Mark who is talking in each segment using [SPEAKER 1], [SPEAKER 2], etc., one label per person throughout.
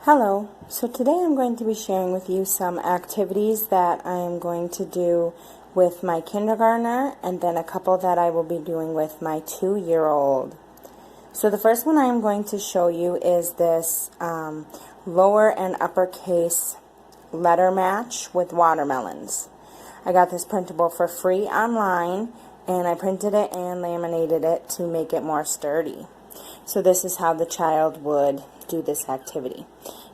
[SPEAKER 1] Hello, so today I'm going to be sharing with you some activities that I am going to do with my kindergartner and then a couple that I will be doing with my 2-year-old. So the first one I am going to show you is this lower and uppercase letter match with watermelons. I got this printable for free online and I printed it and laminated it to make it more sturdy. So this is how the child would do this activity.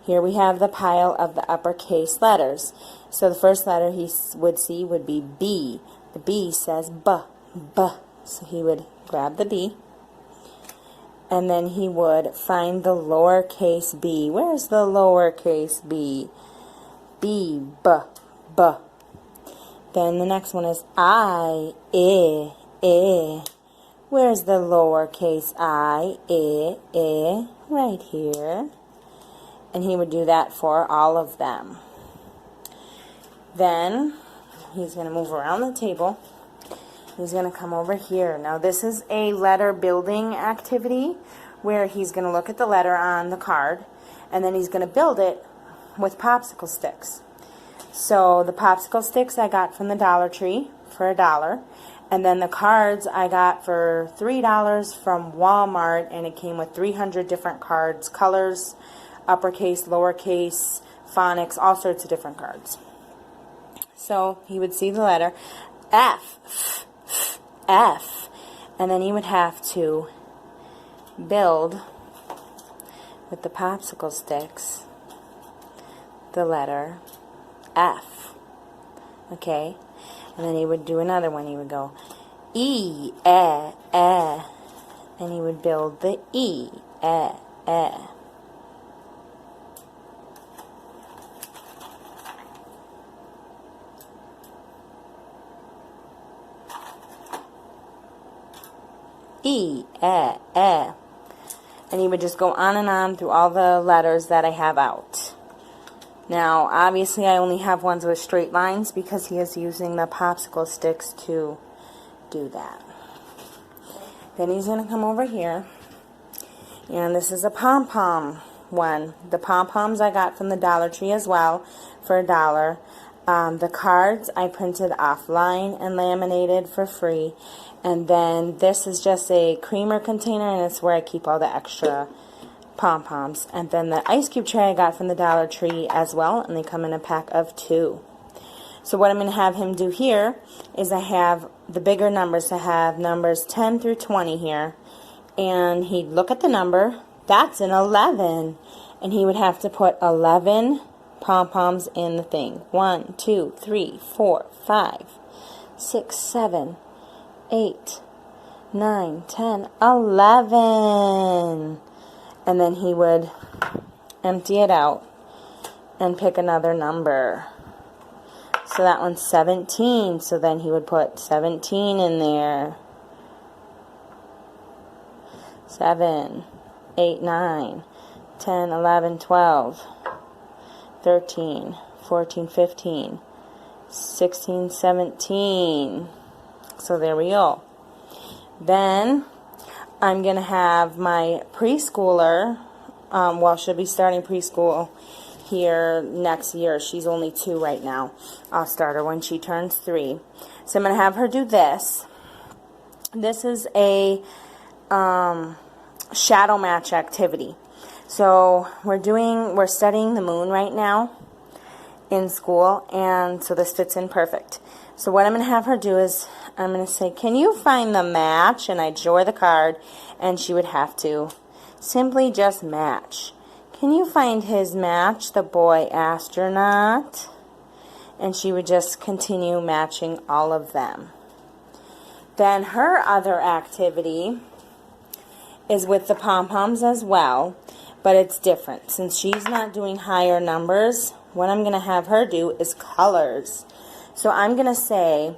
[SPEAKER 1] Here we have the pile of the uppercase letters. So the first letter he would see would be B. The B says B, B. So he would grab the B and then he would find the lowercase b. Where's the lowercase b? B, B, B. Then the next one is I. Where's the lowercase I? Right here. And he would do that for all of them. Then he's going to move around the table. He's going to come over here. Now this is a letter building activity where he's going to look at the letter on the card and then he's going to build it with popsicle sticks. So the popsicle sticks I got from the Dollar Tree for $1. And then the cards I got for $3 from Walmart, and it came with 300 different cards, colors, uppercase, lowercase, phonics, all sorts of different cards. So he would see the letter F, F, and then he would have to build with the popsicle sticks the letter F. Okay? And then he would do another one. He would go E, and he would build the E, E, and he would just go on and on through all the letters that I have out. Now, obviously, I only have ones with straight lines because he is using the popsicle sticks to do that. Then he's going to come over here, and this is a pom-pom one. The pom-poms I got from the Dollar Tree as well for $1. The cards I printed offline and laminated for free. And then this is just a creamer container, and it's where I keep all the extra pom-poms. And then the ice cube tray I got from the Dollar Tree as well, and they come in a pack of 2. So what I'm going to have him do here is I have the bigger numbers. I have numbers 10 through 20 here, and he'd look at the number. That's an 11, and he would have to put 11 pom-poms in the thing. 1, 2, 3, 4, 5, 6, 7, 8, 9, 10, 11. And then he would empty it out and pick another number. So that one's 17. So then he would put 17 in there. 7, 8, 9, 10, 11, 12, 13, 14, 15, 16, 17. So there we go. Then I'm going to have my preschooler, well, she'll be starting preschool here next year. She's only 2 right now. I'll start her when she turns 3. So I'm going to have her do this. This is a shadow match activity. So we're studying the moon right now in school, and so this fits in perfect. So what I'm going to have her do is I'm going to say, can you find the match? And I'd show her the card, and she would have to simply just match. Can you find his match, the boy astronaut? And she would just continue matching all of them. Then her other activity is with the pom-poms as well, but it's different. Since she's not doing higher numbers, what I'm going to have her do is colors. So I'm going to say,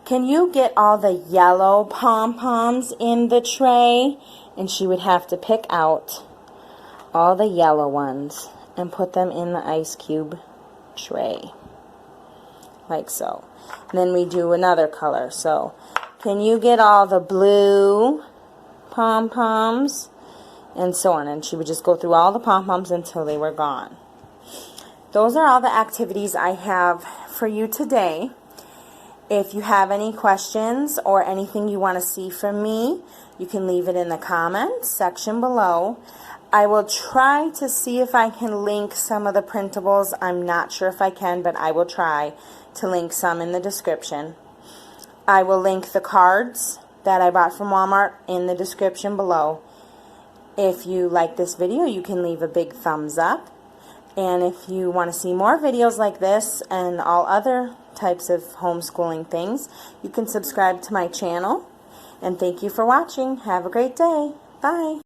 [SPEAKER 1] can you get all the yellow pom-poms in the tray? And she would have to pick out all the yellow ones and put them in the ice cube tray. Like so. And then we do another color. So, can you get all the blue pom-poms and so on. And she would just go through all the pom-poms until they were gone. Those are all the activities I have for you today. If you have any questions or anything you want to see from me, you can leave it in the comments section below. I will try to see if I can link some of the printables. I'm not sure if I can, but I will try to link some in the description. I will link the cards that I bought from Walmart in the description below. If you like this video, you can leave a big thumbs up. And if you want to see more videos like this and all other types of homeschooling things, you can subscribe to my channel. And thank you for watching. Have a great day. Bye.